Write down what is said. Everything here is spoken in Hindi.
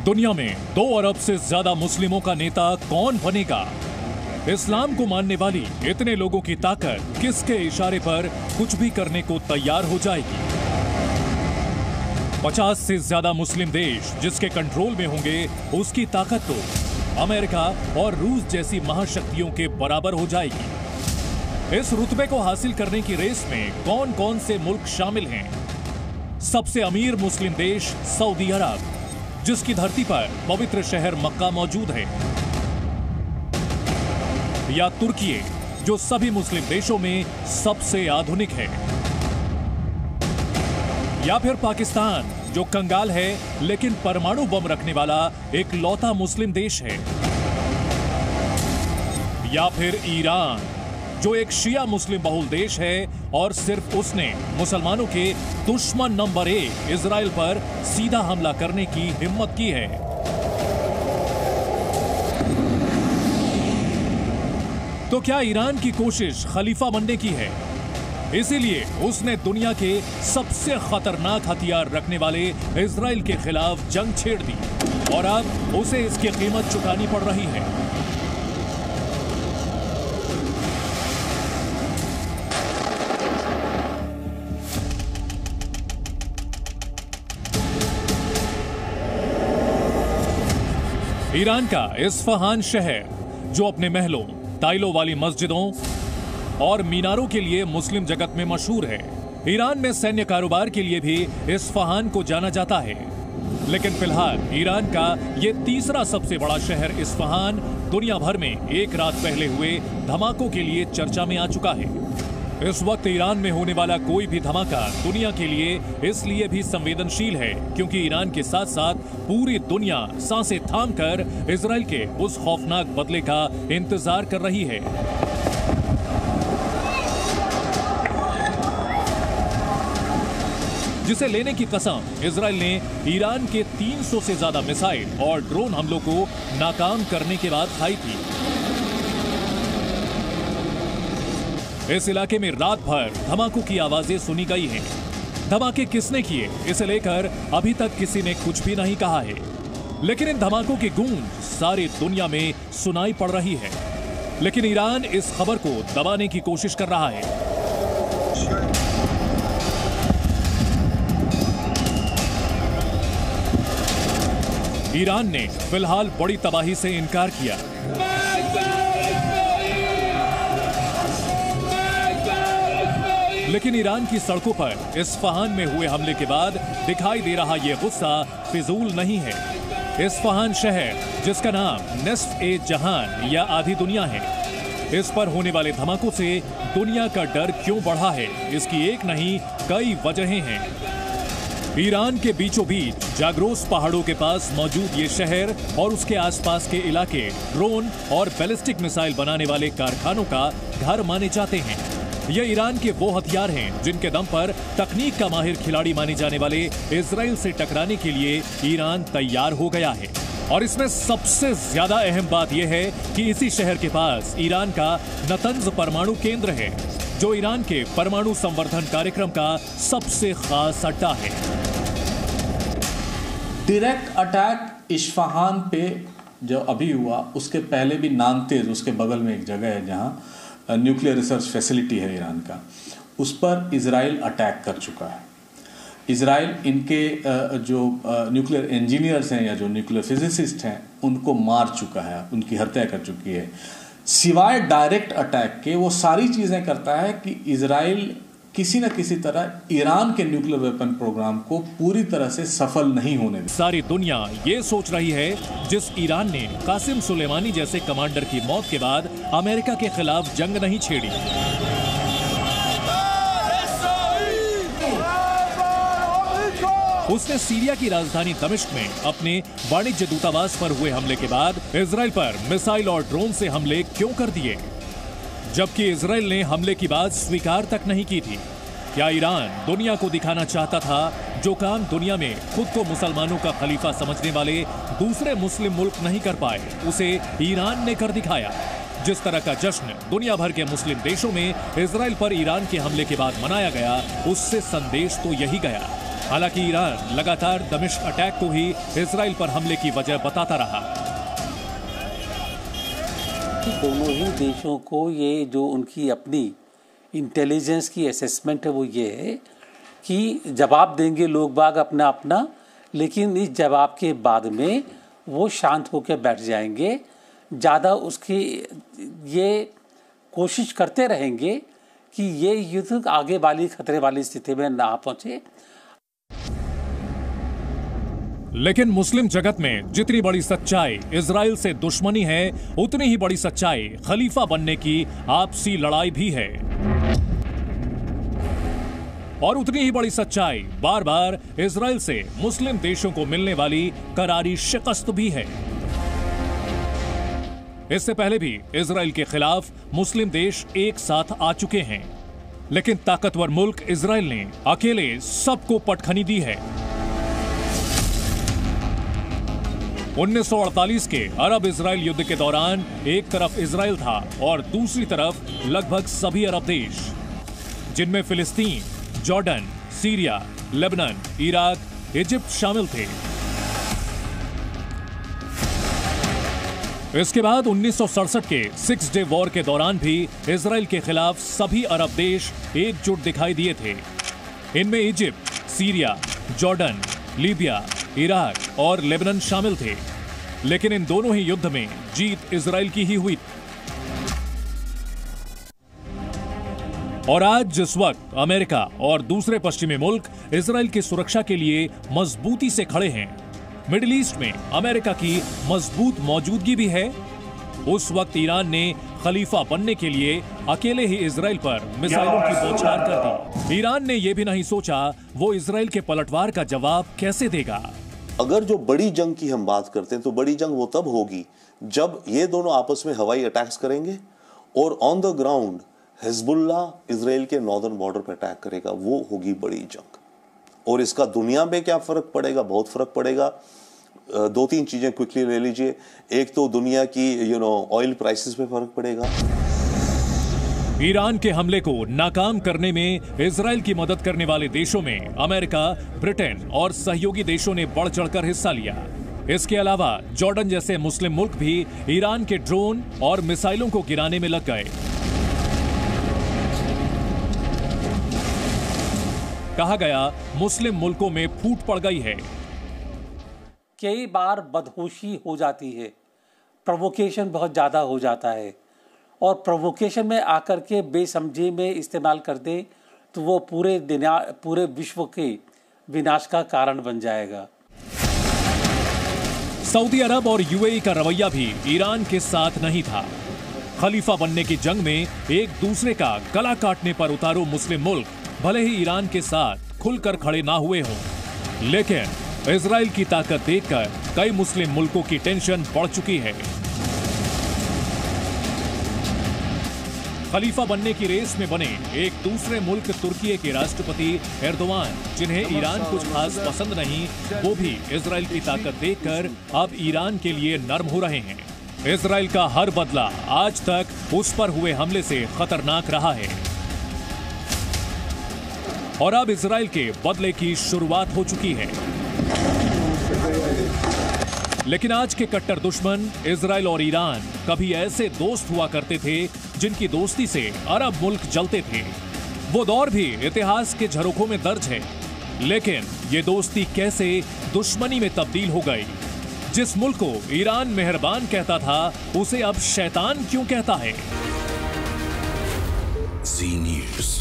दुनिया में 2 अरब से ज्यादा मुस्लिमों का नेता कौन बनेगा? इस्लाम को मानने वाली इतने लोगों की ताकत किसके इशारे पर कुछ भी करने को तैयार हो जाएगी? 50 से ज्यादा मुस्लिम देश जिसके कंट्रोल में होंगे, उसकी ताकत तो अमेरिका और रूस जैसी महाशक्तियों के बराबर हो जाएगी। इस रुतबे को हासिल करने की रेस में कौन कौन से मुल्क शामिल हैं? सबसे अमीर मुस्लिम देश सऊदी अरब, जिसकी धरती पर पवित्र शहर मक्का मौजूद है, या तुर्की, जो सभी मुस्लिम देशों में सबसे आधुनिक है, या फिर पाकिस्तान, जो कंगाल है लेकिन परमाणु बम रखने वाला एक लौता मुस्लिम देश है, या फिर ईरान, जो एक शिया मुस्लिम बहुल देश है और सिर्फ उसने मुसलमानों के दुश्मन नंबर 1 इजराइल पर सीधा हमला करने की हिम्मत की है। तो क्या ईरान की कोशिश खलीफा बनने की है? इसीलिए उसने दुनिया के सबसे खतरनाक हथियार रखने वाले इजराइल के खिलाफ जंग छेड़ दी और अब उसे इसकी कीमत चुकानी पड़ रही है। ईरान का इस्फहान शहर, जो अपने महलों, टाइलों वाली मस्जिदों और मीनारों के लिए मुस्लिम जगत में मशहूर है। ईरान में सैन्य कारोबार के लिए भी इस्फहान को जाना जाता है। लेकिन फिलहाल ईरान का ये तीसरा सबसे बड़ा शहर इस्फहान दुनिया भर में एक रात पहले हुए धमाकों के लिए चर्चा में आ चुका है। इस वक्त ईरान में होने वाला कोई भी धमाका दुनिया के लिए इसलिए भी संवेदनशील है क्योंकि ईरान के साथ साथ पूरी दुनिया सांसें थामकर इजराइल के उस खौफनाक बदले का इंतजार कर रही है। जिसे लेने की कसम इजराइल ने ईरान के 300 से ज्यादा मिसाइल और ड्रोन हमलों को नाकाम करने के बाद खाई थी। इस इलाके में रात भर धमाकों की आवाजें सुनी गई हैं। धमाके किसने किए, इसे लेकर अभी तक किसी ने कुछ भी नहीं कहा है, लेकिन इन धमाकों की गूंज सारी दुनिया में सुनाई पड़ रही है। लेकिन ईरान इस खबर को दबाने की कोशिश कर रहा है। ईरान ने फिलहाल बड़ी तबाही से इनकार किया। लेकिन ईरान की सड़कों पर इस्फहान में हुए हमले के बाद दिखाई दे रहा यह गुस्सा फिजूल नहीं है। इस्फहान शहर, जिसका नाम निस्फ ए जहान या आधी दुनिया है, इस पर होने वाले धमाकों से दुनिया का डर क्यों बढ़ा है, इसकी एक नहीं कई वजहें हैं। ईरान के बीचों बीच जाग्रोस पहाड़ों के पास मौजूद ये शहर और उसके आसपास के इलाके ड्रोन और बैलिस्टिक मिसाइल बनाने वाले कारखानों का घर माने जाते हैं। ये ईरान के वो हथियार हैं जिनके दम पर तकनीक का माहिर खिलाड़ी माने जाने वाले इजराइल से टकराने के लिए ईरान तैयार हो गया है। और इसमें सबसे ज्यादा अहम बात यह है कि इसी शहर के पास ईरान का नतंज परमाणु केंद्र है, जो ईरान के परमाणु संवर्धन कार्यक्रम का सबसे खास अड्डा है। डायरेक्ट अटैक इस्फहान पे जो अभी हुआ, उसके पहले भी नानतेज, उसके बगल में एक जगह है जहां न्यूक्लियर रिसर्च फैसिलिटी है ईरान का, उस पर इजराइल अटैक कर चुका है। इजराइल इनके जो न्यूक्लियर इंजीनियर्स हैं या जो न्यूक्लियर फिजिसिस्ट हैं, उनको मार चुका है, उनकी हत्या कर चुकी है। सिवाय डायरेक्ट अटैक के वो सारी चीज़ें करता है कि इजराइल किसी न किसी तरह ईरान के न्यूक्लियर वेपन प्रोग्राम को पूरी तरह से सफल नहीं होने दे। सारी दुनिया ये सोच रही है, जिस ईरान ने कासिम सुलेमानी जैसे कमांडर की मौत के बाद अमेरिका के खिलाफ जंग नहीं छेड़ी, उसने सीरिया की राजधानी दमिश्क में अपने वाणिज्य दूतावास पर हुए हमले के बाद इजराइल पर मिसाइल और ड्रोन से हमले क्यों कर दिए, जबकि इजराइल ने हमले की बात स्वीकार तक नहीं की थी। क्या ईरान दुनिया को दिखाना चाहता था जो काम दुनिया में खुद को मुसलमानों का खलीफा समझने वाले दूसरे मुस्लिम मुल्क नहीं कर पाए, उसे ईरान ने कर दिखाया। जिस तरह का जश्न दुनिया भर के मुस्लिम देशों में इजराइल पर ईरान के हमले के बाद मनाया गया, उससे संदेश तो यही गया, हालांकि ईरान लगातार दमिश्क अटैक को ही इजराइल पर हमले की वजह बताता रहा। दोनों ही देशों को ये जो उनकी अपनी इंटेलिजेंस की असेसमेंट है वो ये है कि जवाब देंगे लोग बाग अपना अपना, लेकिन इस जवाब के बाद में वो शांत होकर बैठ जाएंगे, ज़्यादा उसकी ये कोशिश करते रहेंगे कि ये युद्ध आगे वाली खतरे वाली स्थिति में ना पहुंचे। लेकिन मुस्लिम जगत में जितनी बड़ी सच्चाई इजराइल से दुश्मनी है, उतनी ही बड़ी सच्चाई खलीफा बनने की आपसी लड़ाई भी है, और उतनी ही बड़ी सच्चाई बार बार इजराइल से मुस्लिम देशों को मिलने वाली करारी शिकस्त भी है। इससे पहले भी इजराइल के खिलाफ मुस्लिम देश एक साथ आ चुके हैं, लेकिन ताकतवर मुल्क इजराइल ने अकेले सबको पटखनी दी है। 1948 के अरब इजराइल युद्ध के दौरान एक तरफ इजराइल था और दूसरी तरफ लगभग सभी अरब देश, जिनमें फिलिस्तीन, Jordan, Syria, Lebanon, Iraq, Egypt शामिल थे। इसके बाद 1967 के 6 डे वॉर के दौरान भी इजराइल के खिलाफ सभी अरब देश एकजुट दिखाई दिए थे। इनमें Egypt, Syria, Jordan, Libya, Iraq और लेबनान शामिल थे, लेकिन इन दोनों ही युद्ध में जीत इजराइल की ही हुई। और आज जिस वक्त अमेरिका और दूसरे पश्चिमी मुल्क इजराइल की सुरक्षा के लिए मजबूती से खड़े हैं, मिडिल ईस्ट में अमेरिका की मजबूत मौजूदगी भी है, उस वक्त ईरान ने खलीफा बनने के लिए अकेले ही इजराइल पर मिसाइलों की बौछार कर दी। ईरान ने यह भी नहीं सोचा वो इजराइल के पलटवार का जवाब कैसे देगा। अगर जो बड़ी जंग की हम बात करते हैं तो बड़ी जंग वो तब होगी जब ये दोनों आपस में हवाई अटैक्स करेंगे और on the ground Hezbollah Israel के नॉर्दर्न बॉर्डर पर अटैक करेगा, वो होगी बड़ी जंग। और इसका दुनिया में क्या फर्क पड़ेगा? बहुत फर्क पड़ेगा। 2-3 चीजें क्विकली ले लीजिए। एक तो दुनिया की ऑयल प्राइसेस पे फर्क पड़ेगा। ईरान के हमले को नाकाम करने में इजराइल की मदद करने वाले देशों में अमेरिका, ब्रिटेन और सहयोगी देशों ने बढ़ चढ़कर हिस्सा लिया। इसके अलावा जॉर्डन जैसे मुस्लिम मुल्क भी ईरान के ड्रोन और मिसाइलों को गिराने में लग गए। कहा गया मुस्लिम मुल्कों में फूट पड़ गई है। कई बार बदहोशी हो जाती है, प्रोवोकेशन बहुत ज़्यादा हो जाता है, और प्रोवोकेशन में आकर के बेसमझी में इस्तेमाल कर दे तो वो पूरे विश्व के विनाश का कारण बन जाएगा। सऊदी अरब और यूएई का रवैया भी ईरान के साथ नहीं था। खलीफा बनने की जंग में एक दूसरे का गला काटने पर उतारू मुस्लिम मुल्क भले ही ईरान के साथ खुलकर खड़े ना हुए हों, लेकिन इजराइल की ताकत देखकर कई मुस्लिम मुल्कों की टेंशन बढ़ चुकी है। खलीफा बनने की रेस में बने एक दूसरे मुल्क तुर्की के राष्ट्रपति एर्दोवान, जिन्हें ईरान कुछ खास पसंद नहीं, वो भी इजराइल की ताकत देखकर अब ईरान के लिए नर्म हो रहे हैं। इजराइल का हर बदला आज तक उस पर हुए हमले से खतरनाक रहा है, और अब इजराइल के बदले की शुरुआत हो चुकी है। लेकिन आज के कट्टर दुश्मन इजराइल और ईरान कभी ऐसे दोस्त हुआ करते थे जिनकी दोस्ती से अरब मुल्क जलते थे। वो दौर भी इतिहास के झरोखों में दर्ज है, लेकिन ये दोस्ती कैसे दुश्मनी में तब्दील हो गई। जिस मुल्क को ईरान मेहरबान कहता था, उसे अब शैतान क्यों कहता है। जी न्यूज़।